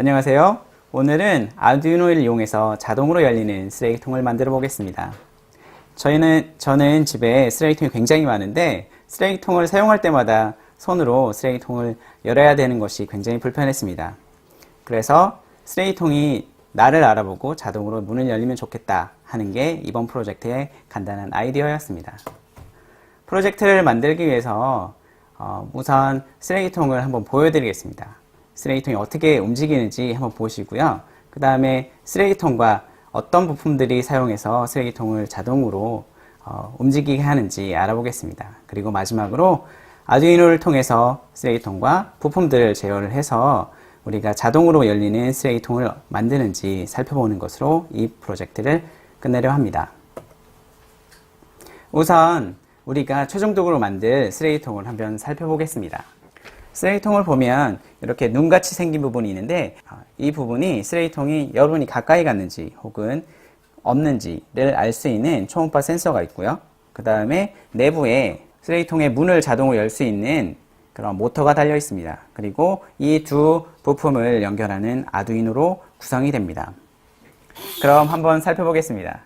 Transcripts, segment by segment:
안녕하세요. 오늘은 아두이노를 이용해서 자동으로 열리는 쓰레기통을 만들어 보겠습니다. 저는 집에 쓰레기통이 굉장히 많은데 쓰레기통을 사용할 때마다 손으로 쓰레기통을 열어야 되는 것이 굉장히 불편했습니다. 그래서 쓰레기통이 나를 알아보고 자동으로 문을 열리면 좋겠다 하는 게 이번 프로젝트의 간단한 아이디어였습니다. 프로젝트를 만들기 위해서 우선 쓰레기통을 한번 보여드리겠습니다. 쓰레기통이 어떻게 움직이는지 한번 보시고요. 그 다음에 쓰레기통과 어떤 부품들이 사용해서 쓰레기통을 자동으로 움직이게 하는지 알아보겠습니다. 그리고 마지막으로 아두이노를 통해서 쓰레기통과 부품들을 제어를 해서 우리가 자동으로 열리는 쓰레기통을 만드는지 살펴보는 것으로 이 프로젝트를 끝내려 합니다. 우선 우리가 최종적으로 만들 쓰레기통을 한번 살펴보겠습니다. 쓰레기통을 보면 이렇게 눈같이 생긴 부분이 있는데 이 부분이 쓰레기통이 여러분이 가까이 갔는지 혹은 없는지를 알 수 있는 초음파 센서가 있고요. 그 다음에 내부에 쓰레기통의 문을 자동으로 열 수 있는 그런 모터가 달려 있습니다. 그리고 이 두 부품을 연결하는 아두이노로 구성이 됩니다. 그럼 한번 살펴보겠습니다.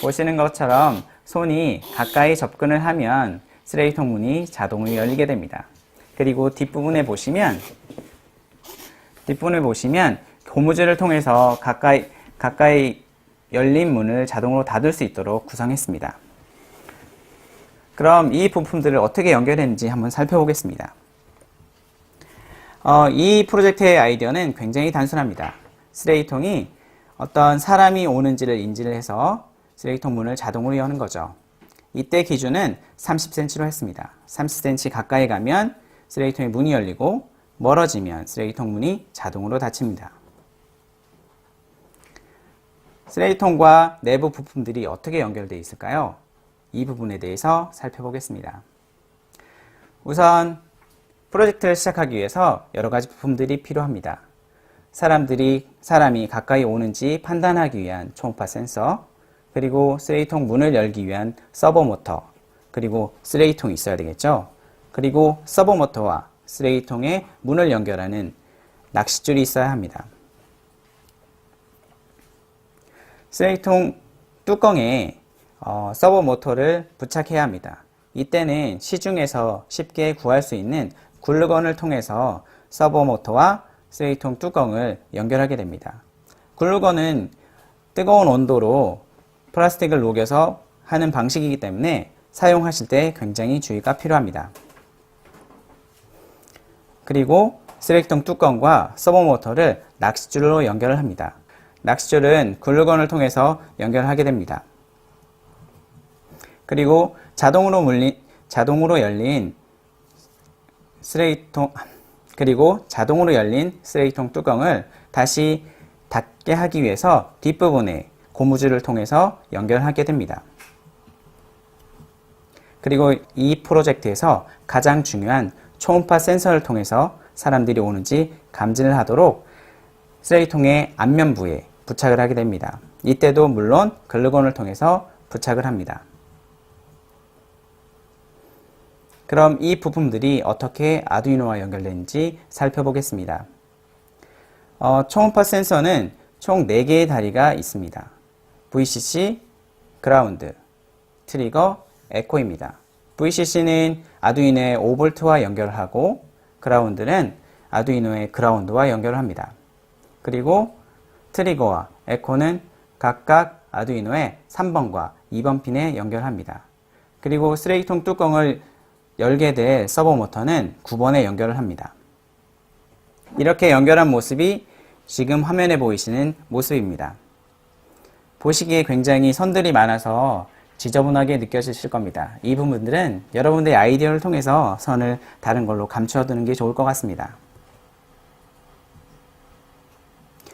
보시는 것처럼 손이 가까이 접근을 하면 쓰레기통 문이 자동으로 열리게 됩니다. 그리고 뒷부분을 보시면 고무줄을 통해서 가까이 열린 문을 자동으로 닫을 수 있도록 구성했습니다. 그럼 이 부품들을 어떻게 연결했는지 한번 살펴보겠습니다. 이 프로젝트의 아이디어는 굉장히 단순합니다. 쓰레기통이 어떤 사람이 오는지를 인지를 해서 쓰레기통 문을 자동으로 여는 거죠. 이때 기준은 30cm로 했습니다. 30cm 가까이 가면 쓰레기통의 문이 열리고 멀어지면 쓰레기통 문이 자동으로 닫힙니다. 쓰레기통과 내부 부품들이 어떻게 연결되어 있을까요? 이 부분에 대해서 살펴보겠습니다. 우선 프로젝트를 시작하기 위해서 여러 가지 부품들이 필요합니다. 사람이 가까이 오는지 판단하기 위한 초음파 센서, 그리고 쓰레기통 문을 열기 위한 서버 모터, 그리고 쓰레기통이 있어야 되겠죠? 그리고 서버 모터와 쓰레기통의 문을 연결하는 낚싯줄이 있어야 합니다. 쓰레기통 뚜껑에 서버 모터를 부착해야 합니다. 이때는 시중에서 쉽게 구할 수 있는 글루건을 통해서 서버 모터와 쓰레기통 뚜껑을 연결하게 됩니다. 글루건은 뜨거운 온도로 플라스틱을 녹여서 하는 방식이기 때문에 사용하실 때 굉장히 주의가 필요합니다. 그리고 쓰레기통 뚜껑과 서버 모터를 낚싯줄로 연결을 합니다. 낚싯줄은 글루건을 통해서 연결하게 됩니다. 그리고 자동으로 열린 쓰레기통 뚜껑을 다시 닫게 하기 위해서 뒷부분에 고무줄을 통해서 연결하게 됩니다. 그리고 이 프로젝트에서 가장 중요한 초음파 센서를 통해서 사람들이 오는지 감지를 하도록 쓰레기통의 앞면부에 부착을 하게 됩니다. 이때도 물론 글루건을 통해서 부착을 합니다. 그럼 이 부품들이 어떻게 아두이노와 연결되는지 살펴보겠습니다. 초음파 센서는 총 4개의 다리가 있습니다. VCC, 그라운드, 트리거, 에코입니다. VCC는 아두이노의 5V와 연결을 하고 그라운드는 아두이노의 그라운드와 연결을 합니다. 그리고 트리거와 에코는 각각 아두이노의 3번과 2번 핀에 연결합니다. 그리고 쓰레기통 뚜껑을 열게 될 서버 모터는 9번에 연결을 합니다. 이렇게 연결한 모습이 지금 화면에 보이시는 모습입니다. 보시기에 굉장히 선들이 많아서 지저분하게 느껴지실 겁니다. 이 부분들은 여러분들의 아이디어를 통해서 선을 다른 걸로 감춰두는 게 좋을 것 같습니다.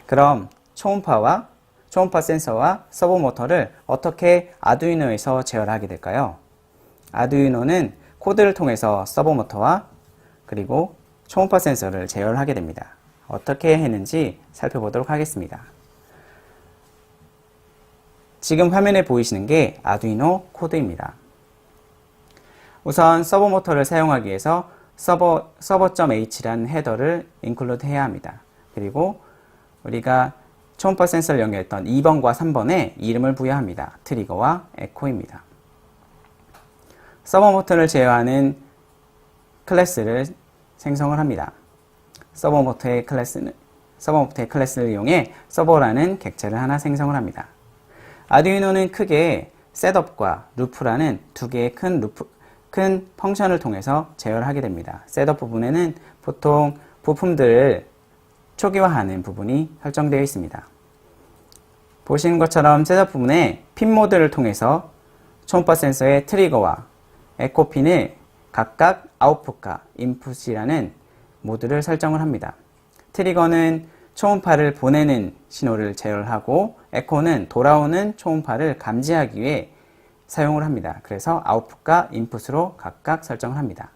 그럼 초음파 센서와 서버 모터를 어떻게 아두이노에서 제어하게 될까요? 아두이노는 코드를 통해서 서버 모터와 그리고 초음파 센서를 제어하게 됩니다. 어떻게 했는지 살펴보도록 하겠습니다. 지금 화면에 보이시는 게 아두이노 코드입니다. 우선 서버 모터를 사용하기 위해서 서버.h라는 헤더를 인클루드 해야 합니다. 그리고 우리가 초음파 센서를 연결했던 2번과 3번에 이름을 부여합니다. 트리거와 에코입니다. 서버 모터를 제어하는 클래스를 생성을 합니다. 서버 모터의 클래스를 이용해 서버라는 객체를 하나 생성을 합니다. 아두이노는 크게 셋업과 루프라는 두 개의 큰 펑션을 통해서 제어를 하게 됩니다. 셋업 부분에는 보통 부품들을 초기화하는 부분이 설정되어 있습니다. 보시는 것처럼 셋업 부분에 핀 모드를 통해서 초음파 센서의 트리거와 에코 핀을 각각 아웃풋과 인풋이라는 모드를 설정을 합니다. 트리거는 초음파를 보내는 신호를 제어를 하고 에코는 돌아오는 초음파를 감지하기 위해 사용을 합니다. 그래서 아웃풋과 인풋으로 각각 설정을 합니다.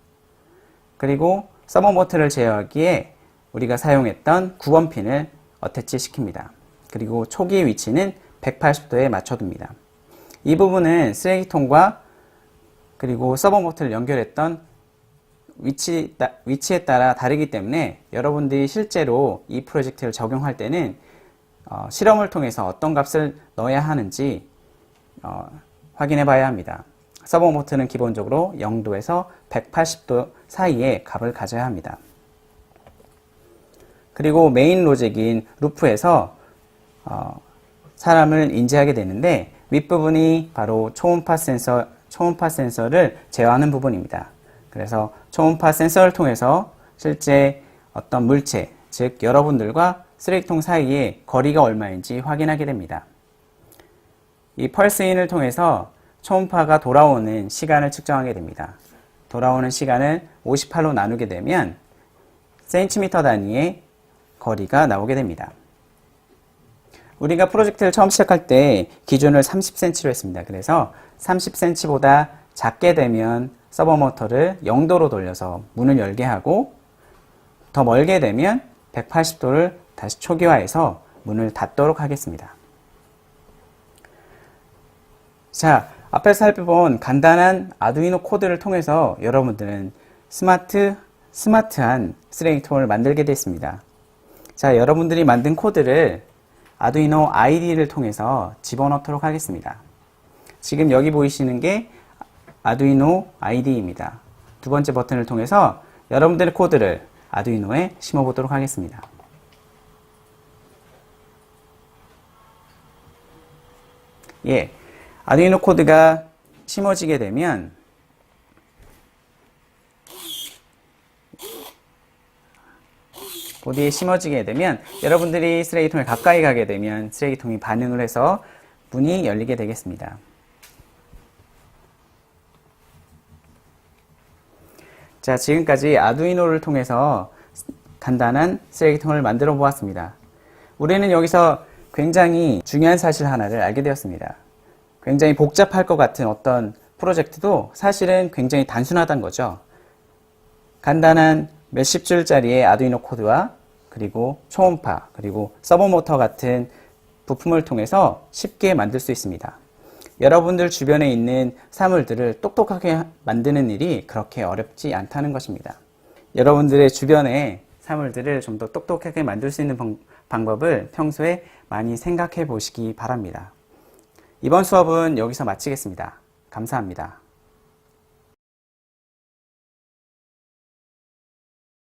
그리고 서버 모터를 제어하기에 우리가 사용했던 9번 핀을 어태치 시킵니다. 그리고 초기 위치는 180도에 맞춰둡니다. 이 부분은 쓰레기통과 그리고 서버 모터를 연결했던 위치에 따라 다르기 때문에 여러분들이 실제로 이 프로젝트를 적용할 때는 실험을 통해서 어떤 값을 넣어야 하는지 확인해 봐야 합니다. 서버 모터는 기본적으로 0도에서 180도 사이의 값을 가져야 합니다. 그리고 메인 로직인 루프에서 사람을 인지하게 되는데 윗부분이 바로 초음파 센서를 제어하는 부분입니다. 그래서 초음파 센서를 통해서 실제 어떤 물체, 즉 여러분들과 쓰레기통 사이의 거리가 얼마인지 확인하게 됩니다. 이 펄스인을 통해서 초음파가 돌아오는 시간을 측정하게 됩니다. 돌아오는 시간을 58로 나누게 되면 센티미터 단위의 거리가 나오게 됩니다. 우리가 프로젝트를 처음 시작할 때 기준을 30cm로 했습니다. 그래서 30cm보다 작게 되면 서버 모터를 0도로 돌려서 문을 열게 하고 더 멀게 되면 180도를 다시 초기화해서 문을 닫도록 하겠습니다. 자, 앞에서 살펴본 간단한 아두이노 코드를 통해서 여러분들은 스마트한 쓰레기통을 만들게 됐습니다. 자, 여러분들이 만든 코드를 아두이노 IDE를 통해서 집어넣도록 하겠습니다. 지금 여기 보이시는 게 아두이노 IDE입니다. 두 번째 버튼을 통해서 여러분들의 코드를 아두이노에 심어보도록 하겠습니다. 예, 아두이노 코드가 심어지게 되면 보드에 심어지게 되면 여러분들이 쓰레기통에 가까이 가게 되면 쓰레기통이 반응을 해서 문이 열리게 되겠습니다. 자, 지금까지 아두이노를 통해서 간단한 쓰레기통을 만들어 보았습니다. 우리는 여기서 굉장히 중요한 사실 하나를 알게 되었습니다. 굉장히 복잡할 것 같은 어떤 프로젝트도 사실은 굉장히 단순하다는 거죠. 간단한 몇십 줄짜리의 아두이노 코드와 그리고 초음파, 그리고 서버 모터 같은 부품을 통해서 쉽게 만들 수 있습니다. 여러분들 주변에 있는 사물들을 똑똑하게 만드는 일이 그렇게 어렵지 않다는 것입니다. 여러분들의 주변의 사물들을 좀 더 똑똑하게 만들 수 있는 방법을 평소에 많이 생각해 보시기 바랍니다. 이번 수업은 여기서 마치겠습니다. 감사합니다.